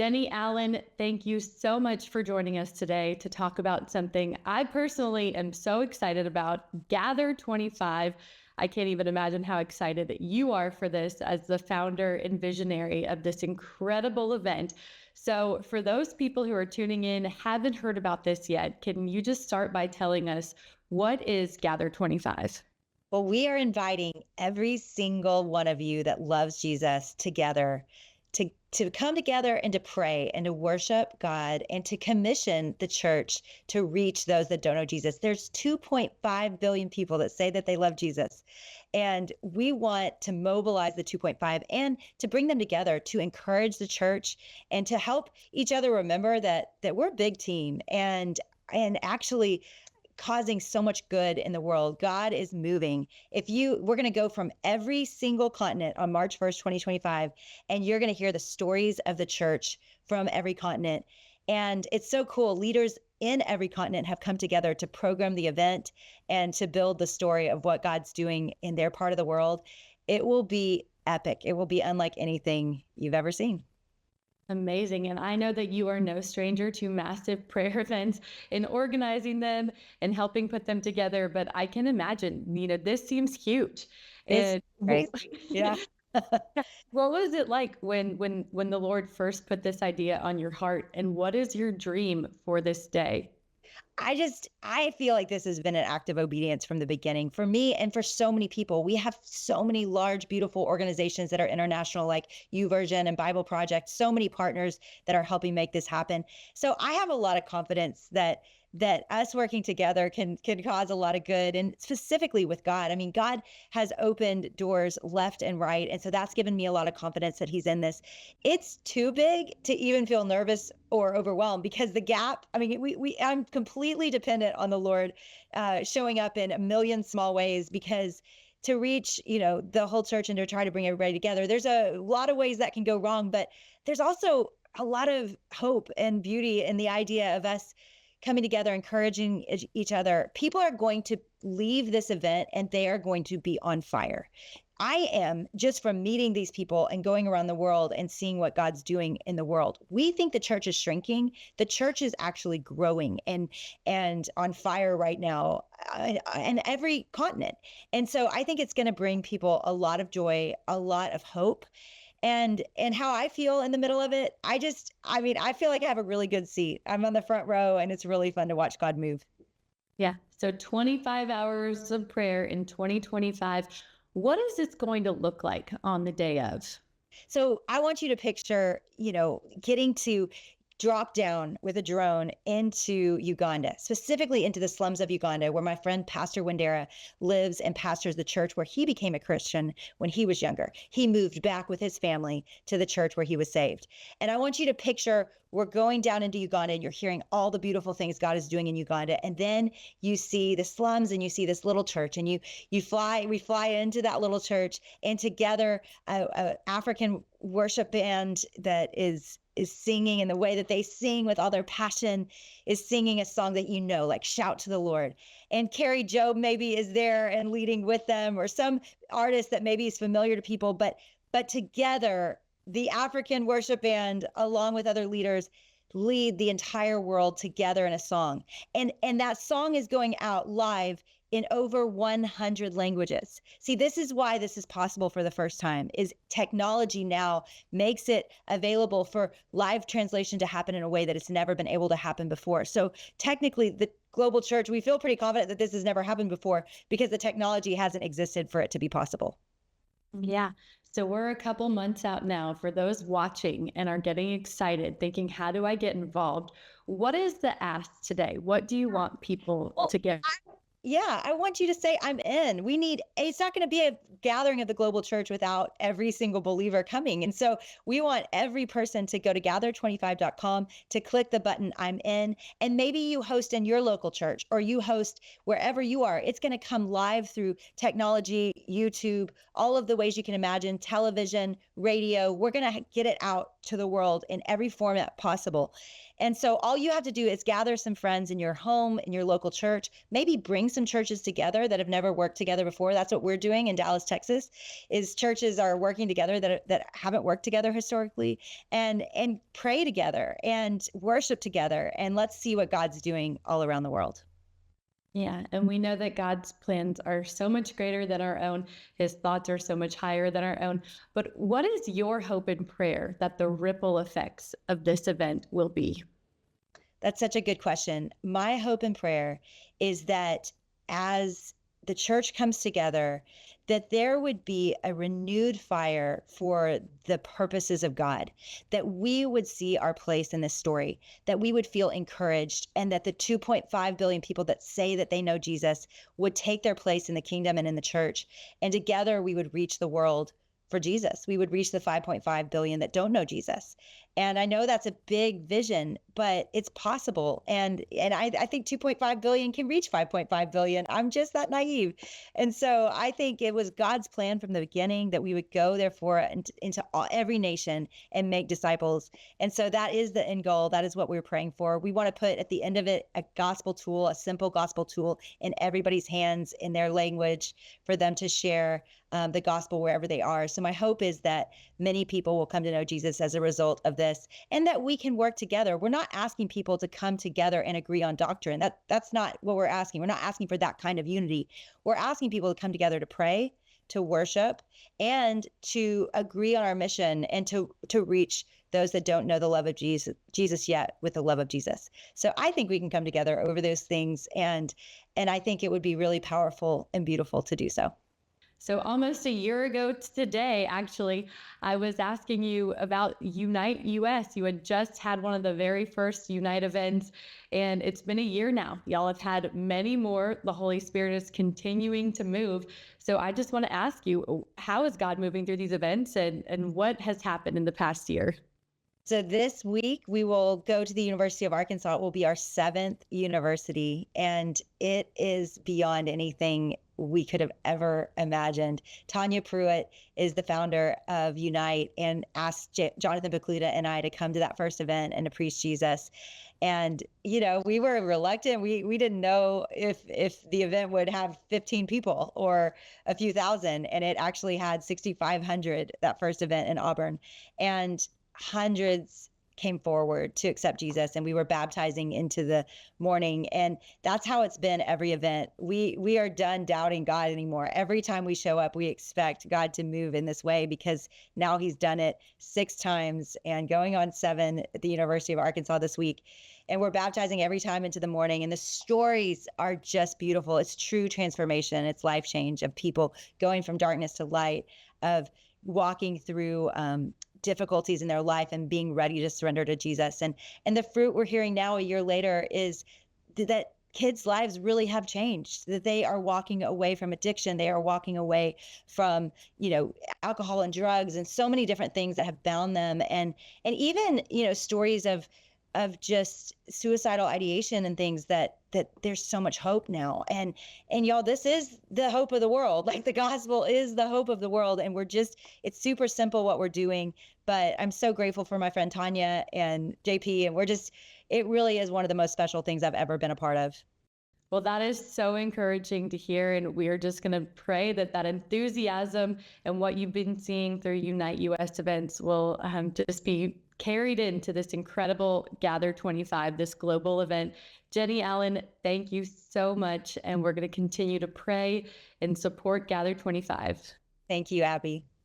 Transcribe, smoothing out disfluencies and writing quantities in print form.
Jennie Allen, thank you so much for joining us today to talk about something I personally am so excited about, Gather25. I can't even imagine how excited that you are for this as the founder and visionary of this incredible event. So for those people who are tuning in, haven't heard about this yet, can you just start by telling us what is Gather25? Well, we are inviting every single one of you that loves Jesus together to come together and to pray and to worship God and to commission the church to reach those that don't know Jesus. There's 2.5 billion people that say that they love Jesus. And we want to mobilize the 2.5 and to bring them together to encourage the church and to help each other remember that we're a big team and actually causing so much good in the world. God is moving. We're going to go from every single continent on March 1st, 2025, and you're going to hear the stories of the church from every continent. And it's so cool. Leaders in every continent have come together to program the event and to build the story of what God's doing in their part of the world. It will be epic. It will be unlike anything you've ever seen. Amazing. And I know that you are no stranger to massive prayer events and organizing them and helping put them together. But I can imagine, this seems huge. It's crazy. Yeah. What was it like when the Lord first put this idea on your heart? And what is your dream for this day? I feel like this has been an act of obedience from the beginning for me and for so many people. We have so many large, beautiful organizations that are international, like YouVersion and Bible Project, so many partners that are helping make this happen. So I have a lot of confidence that us working together can cause a lot of good, and specifically with God. I mean, God has opened doors left and right. And so that's given me a lot of confidence that he's in this. It's too big to even feel nervous or overwhelmed because the gap, I mean, I'm completely dependent on the Lord showing up in a million small ways, because to reach, the whole church and to try to bring everybody together, there's a lot of ways that can go wrong, but there's also a lot of hope and beauty in the idea of us coming together, encouraging each other. People are going to leave this event and they are going to be on fire. I am, just from meeting these people and going around the world and seeing what God's doing in the world. We think the church is shrinking. The church is actually growing and on fire right now in every continent. And so I think it's going to bring people a lot of joy, a lot of hope. And how I feel in the middle of it, I feel like I have a really good seat. I'm on the front row and it's really fun to watch God move. Yeah. So 25 hours of prayer in 2025. What is this going to look like on the day of? So I want you to picture, getting to drop down with a drone into Uganda, specifically into the slums of Uganda, where my friend Pastor Wendera lives and pastors the church where he became a Christian when he was younger. He moved back with his family to the church where he was saved. And I want you to picture we're going down into Uganda and you're hearing all the beautiful things God is doing in Uganda. And then you see the slums and you see this little church, and we fly into that little church, and together a African worship band that is singing in the way that they sing with all their passion, is singing a song that like Shout to the Lord. And Carrie Job maybe is there and leading with them, or some artist that maybe is familiar to people, but together the African worship band, along with other leaders, lead the entire world together in a song. And that song is going out live in over 100 languages. See, this is why this is possible for the first time, is technology now makes it available for live translation to happen in a way that it's never been able to happen before. So technically, the global church, we feel pretty confident that this has never happened before because the technology hasn't existed for it to be possible. Yeah. So we're a couple months out now. For those watching and are getting excited, thinking, how do I get involved? What is the ask today? What do you want people to get? Yeah, I want you to say, I'm in. It's not going to be a gathering of the global church without every single believer coming. And so we want every person to go to gather25.com to click the button, I'm in. And maybe you host in your local church, or you host wherever you are. It's going to come live through technology, YouTube, all of the ways you can imagine, television, radio. We're going to get it out to the world in every format possible. And so all you have to do is gather some friends in your home, in your local church, maybe bring some churches together that have never worked together before. That's what we're doing in Dallas, Texas, is churches are working together that haven't worked together historically, and pray together and worship together, and let's see what God's doing all around the world. Yeah, and we know that God's plans are so much greater than our own. His thoughts are so much higher than our own. But what is your hope and prayer that the ripple effects of this event will be? That's such a good question. My hope and prayer is that as the church comes together, that there would be a renewed fire for the purposes of God, that we would see our place in this story, that we would feel encouraged, and that the 2.5 billion people that say that they know Jesus would take their place in the kingdom and in the church. And together we would reach the world for Jesus. We would reach the 5.5 billion that don't know Jesus. And I know that's a big vision, but it's possible. And I think 2.5 billion can reach 5.5 billion. I'm just that naive. And so I think it was God's plan from the beginning that we would go, therefore, into every nation and make disciples. And so that is the end goal. That is what we're praying for. We want to put at the end of it a gospel tool, a simple gospel tool in everybody's hands in their language for them to share the gospel wherever they are. So my hope is that many people will come to know Jesus as a result of this, and that we can work together. We're not asking people to come together and agree on doctrine. That's not what we're asking. We're not asking for that kind of unity. We're asking people to come together to pray, to worship, and to agree on our mission, and to reach those that don't know the love of Jesus yet with the love of Jesus. So I think we can come together over those things, and I think it would be really powerful and beautiful to do so. So almost a year ago today, actually, I was asking you about Unite US. You had just had one of the very first Unite events, and it's been a year now. Y'all have had many more. The Holy Spirit is continuing to move. So I just want to ask you, how is God moving through these events, and what has happened in the past year? So this week we will go to the University of Arkansas. It will be our 7th university, and it is beyond anything we could have ever imagined. Tanya Pruitt is the founder of Unite and asked Jonathan Bakluta and I to come to that first event and to preach Jesus. And, we were reluctant. We didn't know if the event would have 15 people or a few thousand. And it actually had 6,500, that first event in Auburn. And hundreds came forward to accept Jesus, and we were baptizing into the morning. And that's how it's been every event. We are done doubting God anymore. Every time we show up, we expect God to move in this way, because now he's done it 6 times and going on 7 at the University of Arkansas this week. And we're baptizing every time into the morning. And the stories are just beautiful. It's true transformation. It's life change of people going from darkness to light, of walking through difficulties in their life and being ready to surrender to Jesus. And the fruit we're hearing now a year later is that kids' lives really have changed, that they are walking away from addiction. They are walking away from, alcohol and drugs and so many different things that have bound them. And even, stories of just suicidal ideation and things, that there's so much hope now. And y'all, this is the hope of the world. Like, the gospel is the hope of the world. And it's super simple what we're doing, but I'm so grateful for my friend Tanya and JP. And it really is one of the most special things I've ever been a part of. Well, that is so encouraging to hear. And we are just going to pray that enthusiasm and what you've been seeing through Unite US events will just be carried into this incredible Gather25, this global event. Jennie Allen, thank you so much. And we're going to continue to pray and support Gather25. Thank you, Abby.